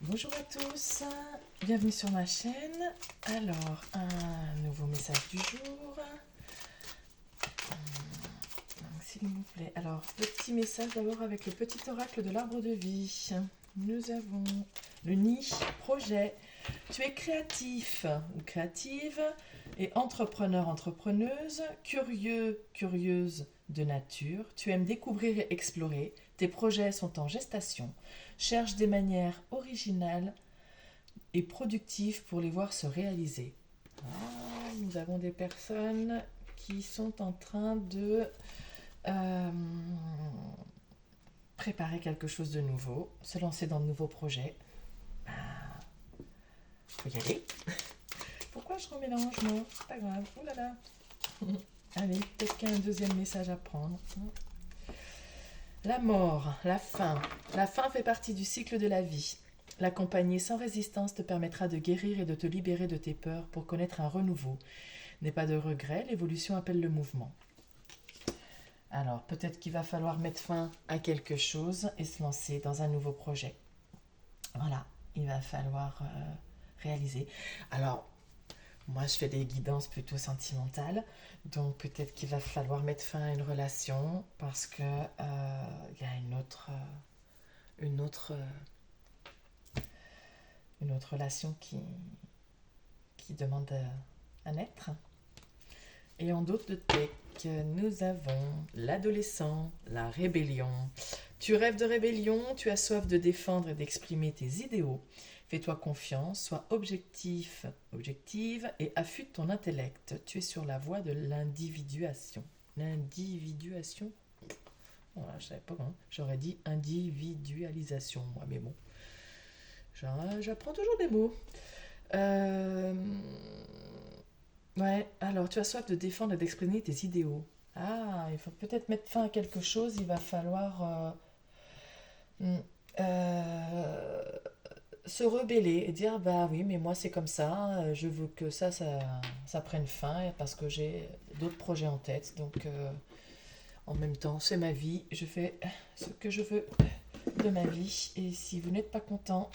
Bonjour à tous, bienvenue sur ma chaîne. Alors, un nouveau message du jour. Donc, s'il vous plaît. Alors, petit message d'abord avec le petit oracle de l'arbre de vie. Nous avons le nid, projet. Tu es créatif ou créative et entrepreneur, entrepreneuse, curieux, curieuse de nature. Tu aimes découvrir et explorer. Tes projets sont en gestation. Cherche des manières originales et productives pour les voir se réaliser. Nous avons des personnes qui sont en train de préparer quelque chose de nouveau, se lancer dans de nouveaux projets. Faut y aller. Pourquoi je remélange moi? C'est pas grave. Ouh là là. Allez, peut-être qu'il y a un deuxième message à prendre. La mort, la fin. La fin fait partie du cycle de la vie. L'accompagner sans résistance te permettra de guérir et de te libérer de tes peurs pour connaître un renouveau. N'aie pas de regrets, l'évolution appelle le mouvement. Alors, peut-être qu'il va falloir mettre fin à quelque chose et se lancer dans un nouveau projet. Voilà, il va falloir réaliser. Alors, moi, je fais des guidances plutôt sentimentales, donc peut-être qu'il va falloir mettre fin à une relation parce que y a une autre relation qui demande à naître. Et en d'autres de tech, nous avons l'adolescent, la rébellion. Tu rêves de rébellion, tu as soif de défendre et d'exprimer tes idéaux. Fais-toi confiance, sois objective et affûte ton intellect. Tu es sur la voie de l'individuation. L'individuation? Voilà, je savais pas, hein. J'aurais dit individualisation, moi, mais bon. J'apprends toujours des mots. Ouais, alors tu as soif de défendre et d'exprimer tes idéaux. Ah, il faut peut-être mettre fin à quelque chose, il va falloir euh, se rebeller et dire bah oui, mais moi c'est comme ça, je veux que ça prenne fin parce que j'ai d'autres projets en tête. Donc en même temps, c'est ma vie, je fais ce que je veux de ma vie. Et si vous n'êtes pas content,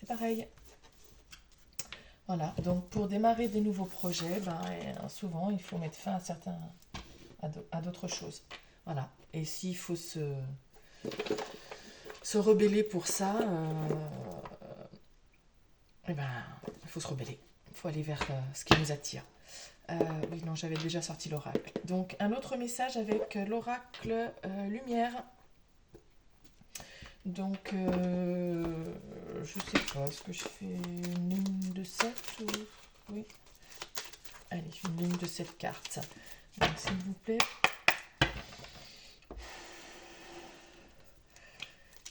c'est pareil. Voilà, donc pour démarrer des nouveaux projets, souvent il faut mettre fin à d'autres choses. Voilà, et s'il faut se rebeller pour ça, il faut se rebeller. Il faut aller vers ce qui nous attire. Oui, non, j'avais déjà sorti l'oracle. Donc un autre message avec l'oracle lumière. Donc, je sais pas, est-ce que je fais une ligne de 7 ou... Oui. Allez, une ligne de 7 cartes. Donc, s'il vous plaît.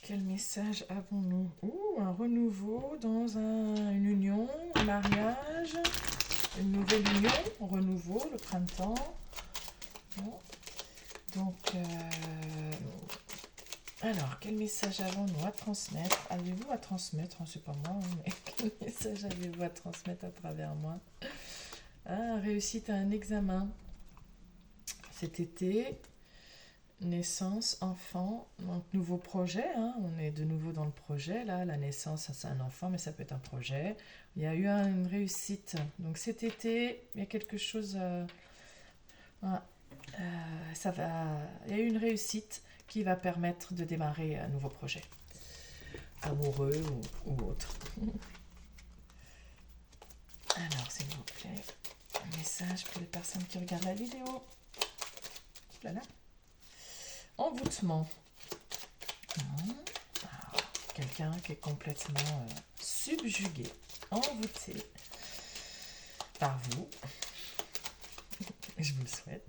Quel message avons-nous? Un renouveau dans une union, un mariage, une nouvelle union, un renouveau, le printemps. Bon. Donc, alors, quel message avons-nous à transmettre? Avez-vous à transmettre? C'est pas moi, mais quel message avez-vous à transmettre à travers moi? Réussite à un examen. Cet été, naissance, enfant, donc nouveau projet, hein, on est de nouveau dans le projet, là, la naissance, c'est un enfant, mais ça peut être un projet. Il y a eu une réussite. Donc cet été, il y a quelque chose... il y a eu une réussite qui va permettre de démarrer un nouveau projet. Amoureux ou autre. Alors, s'il vous plaît, un message pour les personnes qui regardent la vidéo. Voilà. Envoûtement. Alors, quelqu'un qui est complètement subjugué, envoûté par vous. Je vous le souhaite.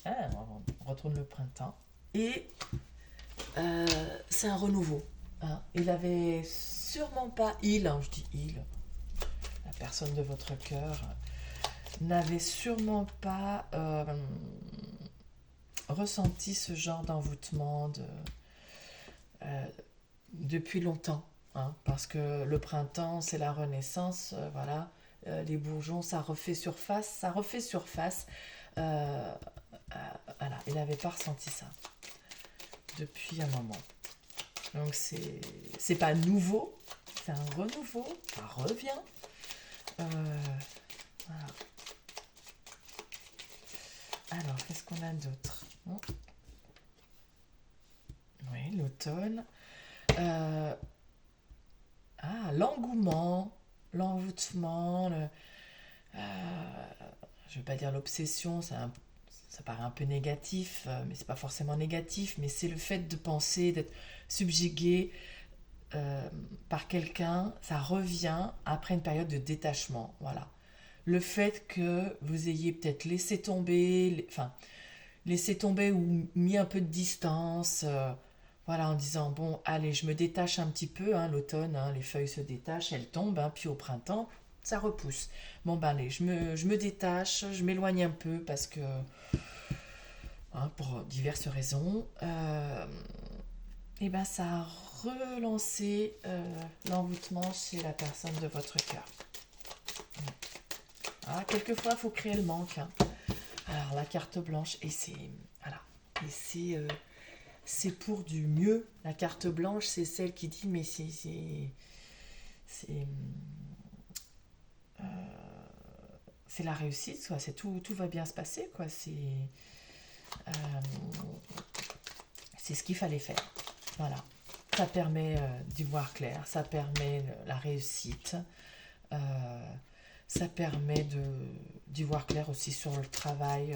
On retourne le printemps. Et c'est un renouveau. Hein. Il avait sûrement pas... je dis il, la personne de votre cœur n'avait sûrement pas ressenti ce genre d'envoûtement depuis longtemps. Hein, parce que le printemps, c'est la renaissance, voilà. Les bourgeons, ça refait surface. Voilà, il n'avait pas ressenti ça depuis un moment. Donc c'est pas nouveau, c'est un renouveau, ça revient. Voilà. Alors, qu'est-ce qu'on a d'autre? Oui, l'automne. L'engouement, l'envoûtement, je ne vais pas dire l'obsession, ça paraît un peu négatif, mais c'est pas forcément négatif, mais c'est le fait de penser, d'être subjugué par quelqu'un, ça revient après une période de détachement, voilà. Le fait que vous ayez peut-être laissé tomber ou mis un peu de distance, voilà, en disant, bon, allez, je me détache un petit peu, hein, l'automne, hein, les feuilles se détachent, elles tombent, hein, puis au printemps, ça repousse. Bon, ben allez, je me détache, je m'éloigne un peu parce que, hein, pour diverses raisons, et ben ça a relancé l'envoûtement chez la personne de votre cœur. Quelquefois, il faut créer le manque, hein. Alors, la carte blanche, et c'est... Voilà. Et c'est pour du mieux. La carte blanche, c'est celle qui dit, mais euh, c'est la réussite, quoi. C'est tout va bien se passer, quoi. Euh, c'est ce qu'il fallait faire. Voilà. Ça permet d'y voir clair, ça permet la réussite, ça permet d'y voir clair aussi sur le travail.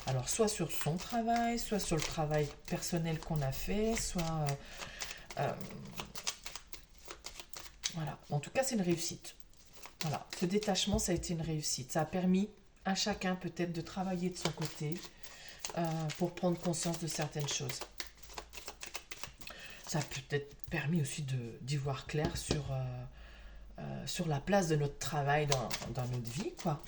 Alors, soit sur son travail, soit sur le travail personnel qu'on a fait, soit... voilà. En tout cas, c'est une réussite. Voilà. Ce détachement, ça a été une réussite. Ça a permis à chacun peut-être de travailler de son côté pour prendre conscience de certaines choses. Ça a peut-être permis aussi d'y voir clair sur la place de notre travail dans notre vie, quoi.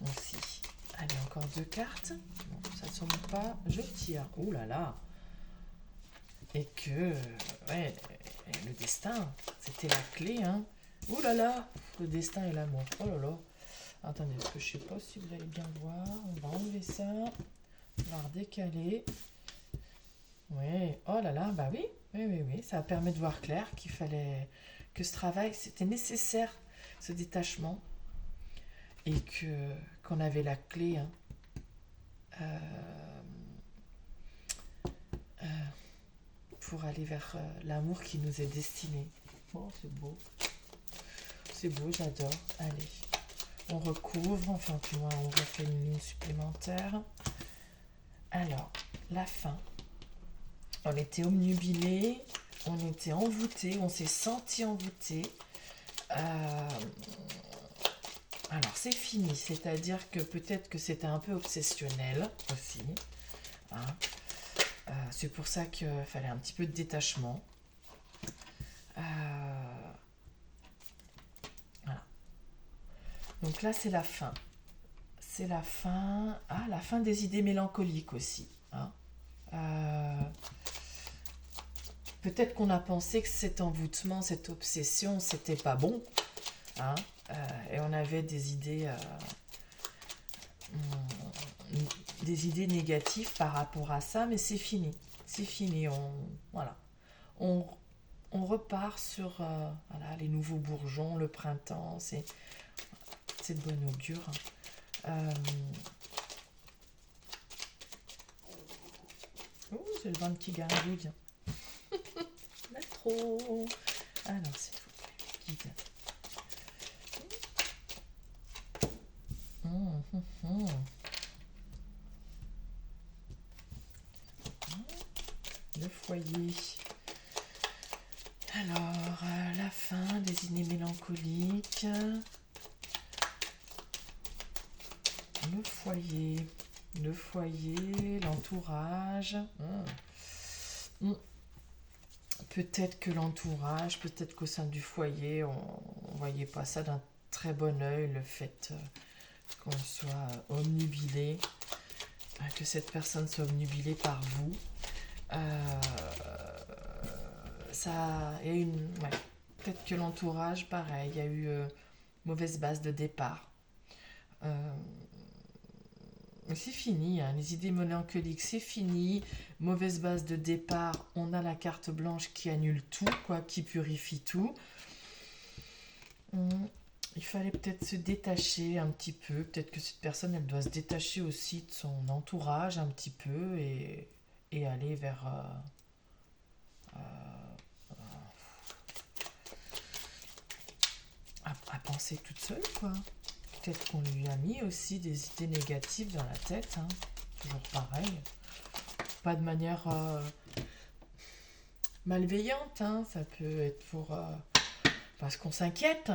Aussi. Allez, encore 2 cartes. Bon, ça ne semble pas. Je tire. Ouh là là. Et que, ouais, le destin, c'était la clé, hein. Ouh là là. Le destin et l'amour. Oh là là. Attendez, parce que je sais pas si vous allez bien voir. On va enlever ça. On va redécaler. Oui. Oh là là. Bah oui. Oui. Ça permet de voir clair qu'il fallait que ce travail, c'était nécessaire, ce détachement. Et qu'on avait la clé, hein, pour aller vers l'amour qui nous est destiné. Oh, c'est beau. C'est beau, j'adore. Allez, on recouvre, enfin du moins on refait une ligne supplémentaire. Alors, la fin. On était obnubilé, on était envoûté, on s'est senti envoûté. Alors c'est fini, c'est-à-dire que peut-être que c'était un peu obsessionnel aussi, hein. C'est pour ça qu'il fallait un petit peu de détachement. Voilà. Donc là c'est la fin. C'est la fin. La fin des idées mélancoliques aussi, hein. Peut-être qu'on a pensé que cet envoûtement, cette obsession, c'était pas bon, hein. Et on avait des idées négatives par rapport à ça, mais c'est fini. C'est fini. Voilà. On repart sur voilà, les nouveaux bourgeons, le printemps. C'est de bonne augure. C'est le vent qui gargouille. Pas trop. Alors, s'il vous plaît, guide. Le foyer. Alors, la fin des idées mélancoliques. Le foyer, l'entourage. Peut-être que l'entourage, peut-être qu'au sein du foyer, on ne voyait pas ça d'un très bon œil, le fait qu'on soit omnubilé, que cette personne soit omnubilée par vous. Peut-être que l'entourage, pareil, il y a eu mauvaise base de départ. c'est fini, hein, les idées mélancoliques, c'est fini. Mauvaise base de départ, on a la carte blanche qui annule tout, quoi, qui purifie tout. Il fallait peut-être se détacher un petit peu. Peut-être que cette personne, elle doit se détacher aussi de son entourage un petit peu et aller vers... à penser toute seule, quoi. Peut-être qu'on lui a mis aussi des idées négatives dans la tête, hein. Toujours pareil. Pas de manière malveillante, hein. Ça peut être pour... parce qu'on s'inquiète.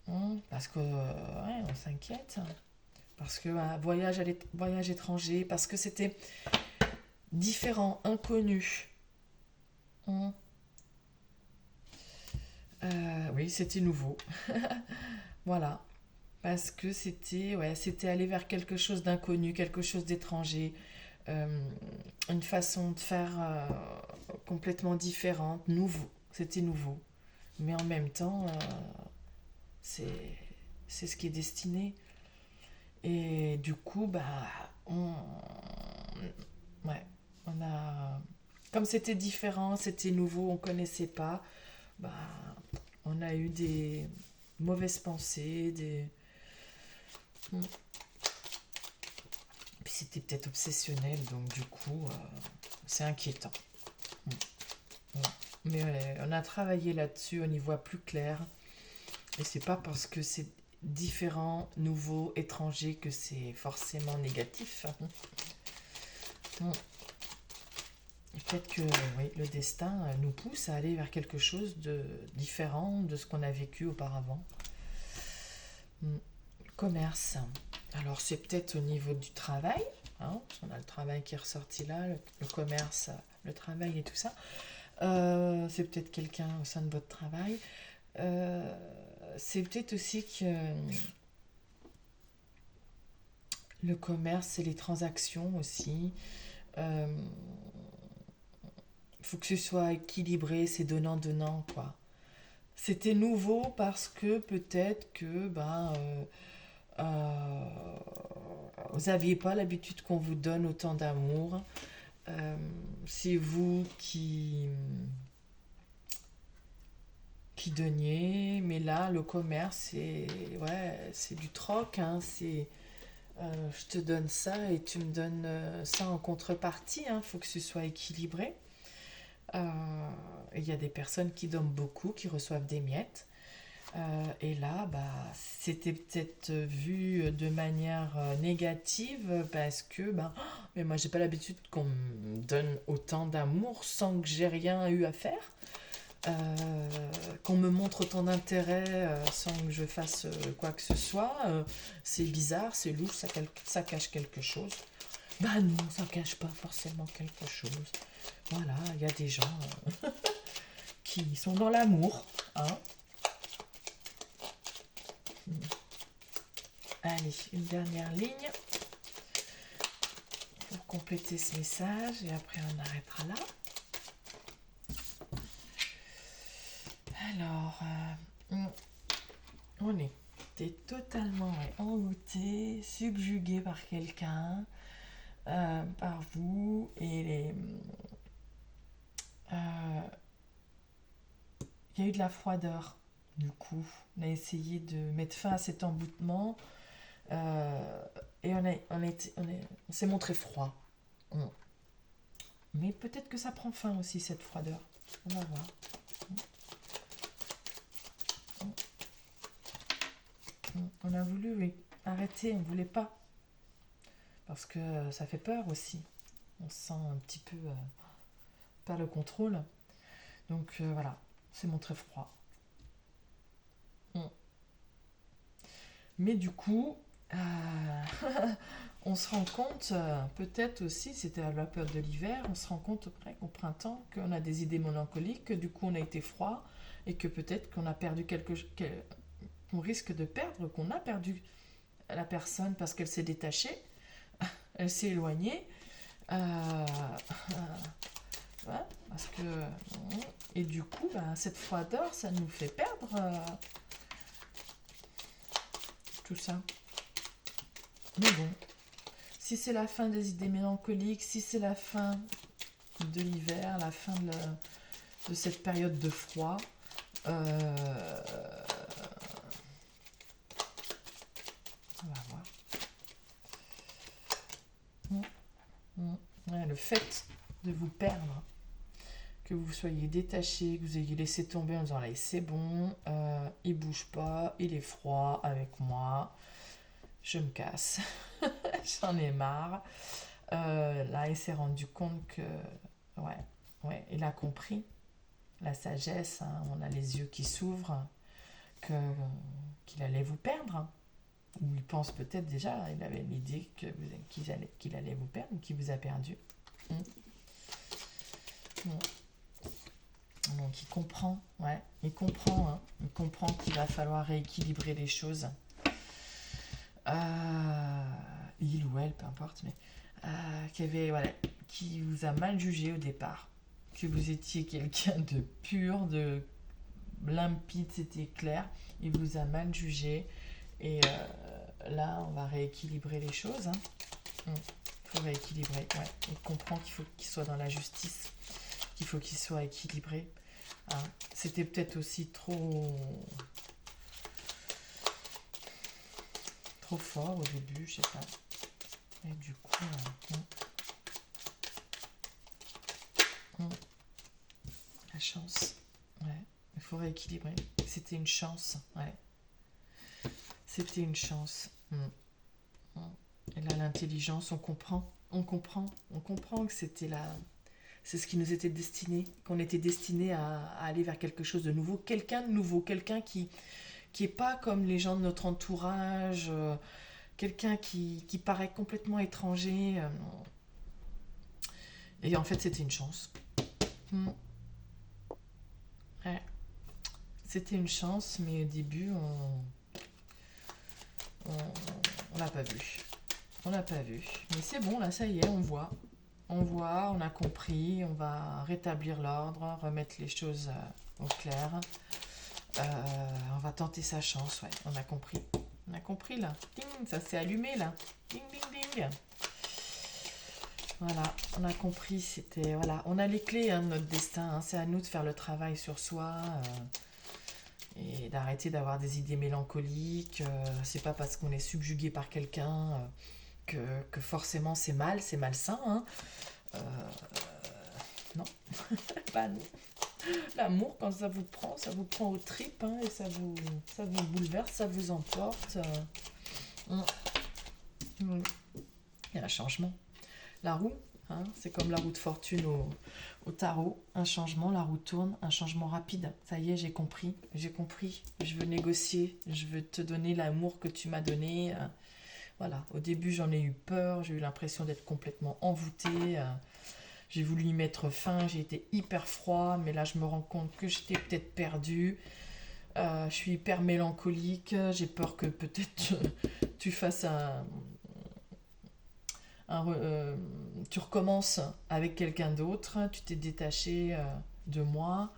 Hein, parce que ouais, on s'inquiète. Parce que voyage étranger, parce que c'était différent, inconnu. Hein. Oui, c'était nouveau. Voilà. Parce que c'était aller vers quelque chose d'inconnu, quelque chose d'étranger, euh, une façon de faire complètement différente, nouveau. C'était nouveau. Mais en même temps, c'est, c'est ce qui est destiné. Et du coup, ouais, on a, comme c'était différent, c'était nouveau, on connaissait pas, bah, on a eu des mauvaises pensées, hmm. Puis c'était peut-être obsessionnel, donc du coup, c'est inquiétant. Hmm. Mais on a travaillé là-dessus, on y voit plus clair. Et c'est pas parce que c'est différent, nouveau, étranger que c'est forcément négatif. Hmm. Et peut-être que oui, le destin nous pousse à aller vers quelque chose de différent de ce qu'on a vécu auparavant. Commerce. Alors c'est peut-être au niveau du travail. Hein, on a le travail qui est ressorti là, le commerce, le travail et tout ça. C'est peut-être quelqu'un au sein de votre travail. C'est peut-être aussi que le commerce, c'est les transactions aussi. Il faut que ce soit équilibré, c'est donnant-donnant, quoi. C'était nouveau parce que peut-être que vous n'aviez pas l'habitude qu'on vous donne autant d'amour. C'est vous qui donniez, mais là, le commerce, c'est du troc, hein, je te donne ça et tu me donnes ça en contrepartie, hein, faut que ce soit équilibré. Il y a des personnes qui donnent beaucoup, qui reçoivent des miettes. Et là, c'était peut-être vu de manière négative parce que, mais moi, j'ai pas l'habitude qu'on me donne autant d'amour sans que j'ai rien eu à faire. Qu'on me montre autant d'intérêt sans que je fasse quoi que ce soit. C'est bizarre, c'est louche, ça cache quelque chose. Bah non, ça cache pas forcément quelque chose. Voilà, il y a des gens qui sont dans l'amour, hein. Allez, une dernière ligne pour compléter ce message et après on arrêtera là. Alors, on était totalement envoûté, subjugué par quelqu'un, par vous, et il y a eu de la froideur. Du coup, on a essayé de mettre fin à cet emboutement et on s'est montré froid. Mais peut-être que ça prend fin aussi, cette froideur. On va voir. On a voulu, oui, arrêter, on ne voulait pas. Parce que ça fait peur aussi. On se sent un petit peu pas le contrôle. Donc voilà, c'est montré froid. Mais du coup, on se rend compte, peut-être aussi, c'était à la période de l'hiver, on se rend compte au printemps qu'on a des idées mélancoliques, que du coup on a été froid et que peut-être qu'on a perdu qu'on risque de perdre, qu'on a perdu la personne parce qu'elle s'est détachée, elle s'est éloignée. Ouais, parce que et du coup, cette froideur, ça nous fait perdre tout ça. Mais bon, Si c'est la fin des idées mélancoliques, si c'est la fin de l'hiver, la fin de cette période de froid, on va voir. Ouais, le fait de vous perdre, que vous soyez détaché, que vous ayez laissé tomber en disant là c'est bon, il bouge pas, il est froid avec moi, je me casse, j'en ai marre. Là il s'est rendu compte que ouais, il a compris la sagesse, hein, on a les yeux qui s'ouvrent, qu'il allait vous perdre. Ou il pense peut-être déjà, il avait l'idée qu'il allait vous perdre, qu'il vous a perdu. Donc il comprend, ouais, il comprend qu'il va falloir rééquilibrer les choses. Il ou elle, peu importe, mais qui vous a mal jugé au départ, que vous étiez quelqu'un de pur, de limpide, c'était clair, il vous a mal jugé et là on va rééquilibrer les choses. Il faut rééquilibrer, ouais. Il comprend qu'il faut qu'il soit dans la justice, qu'il faut qu'il soit équilibré. C'était peut-être aussi trop fort au début, je sais pas. Et du coup, la chance, ouais. Il faut rééquilibrer. C'était une chance, ouais. C'était une chance. Et là, l'intelligence, on comprend que c'était c'est ce qui nous était destiné, qu'on était destiné à aller vers quelque chose de nouveau, quelqu'un de nouveau, quelqu'un qui est pas comme les gens de notre entourage, quelqu'un qui paraît complètement étranger. Et en fait, c'était une chance. Ouais. C'était une chance, mais au début, on l'a pas vu. On l'a pas vu. Mais c'est bon, là, ça y est, on voit. On a compris, on va rétablir l'ordre, remettre les choses au clair. On va tenter sa chance, ouais, on a compris. On a compris, là. Ding, ça s'est allumé, là. Ding, ding, ding. Voilà, on a compris, c'était... Voilà, on a les clés de notre destin, c'est à nous de faire le travail sur soi et d'arrêter d'avoir des idées mélancoliques. C'est pas parce qu'on est subjugué par quelqu'un que forcément c'est mal, c'est malsain. Non, pas nous. L'amour, quand ça vous prend aux tripes et ça vous bouleverse, ça vous emporte. Il y a un changement. La roue, c'est comme la roue de fortune au tarot. Un changement, la roue tourne, un changement rapide. Ça y est, j'ai compris. Je veux négocier, je veux te donner l'amour que tu m'as donné. Voilà, au début j'en ai eu peur, j'ai eu l'impression d'être complètement envoûtée. J'ai voulu y mettre fin, j'ai été hyper froid, mais là je me rends compte que j'étais peut-être perdue. Je suis hyper mélancolique, j'ai peur que peut-être tu fasses tu recommences avec quelqu'un d'autre, tu t'es détaché de moi.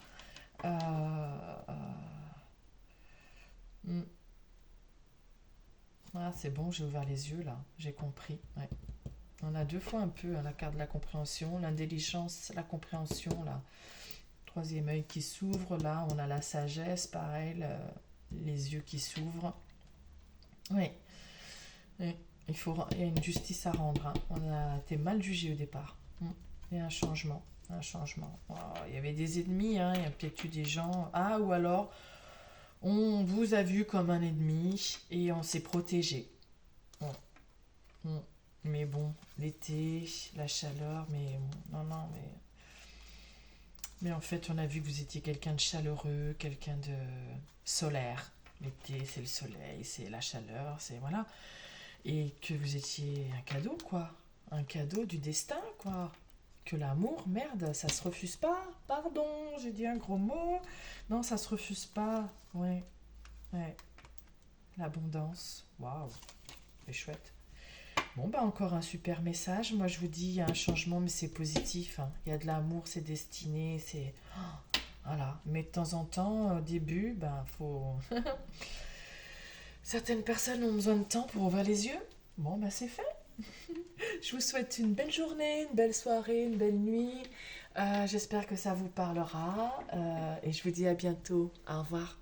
C'est bon, j'ai ouvert les yeux là, j'ai compris. Ouais. On a deux fois un peu la carte de la compréhension, l'intelligence, la compréhension, là. Troisième œil qui s'ouvre, là on a la sagesse, pareil, les yeux qui s'ouvrent. Oui. Il y a une justice à rendre. On a été mal jugé au départ. Il y a un changement. Oh, il y avait des ennemis, il y a peut-être eu des gens. Ou alors on vous a vu comme un ennemi et on s'est protégé. Mais bon, l'été, la chaleur, mais non. Mais en fait, on a vu que vous étiez quelqu'un de chaleureux, quelqu'un de solaire. L'été, c'est le soleil, c'est la chaleur, c'est voilà. Et que vous étiez un cadeau, quoi. Un cadeau du destin, quoi. Que l'amour, merde, ça se refuse pas. Pardon, j'ai dit un gros mot. Non, ça se refuse pas. Ouais. L'abondance. Waouh, c'est chouette. Bon, encore un super message. Moi, je vous dis, il y a un changement, mais c'est positif. Il y a de l'amour, c'est destiné, c'est... Voilà. Mais de temps en temps, au début, faut... Certaines personnes ont besoin de temps pour ouvrir les yeux. Bon, c'est fait. Je vous souhaite une belle journée, une belle soirée, une belle nuit. J'espère que ça vous parlera et je vous dis à bientôt. Au revoir.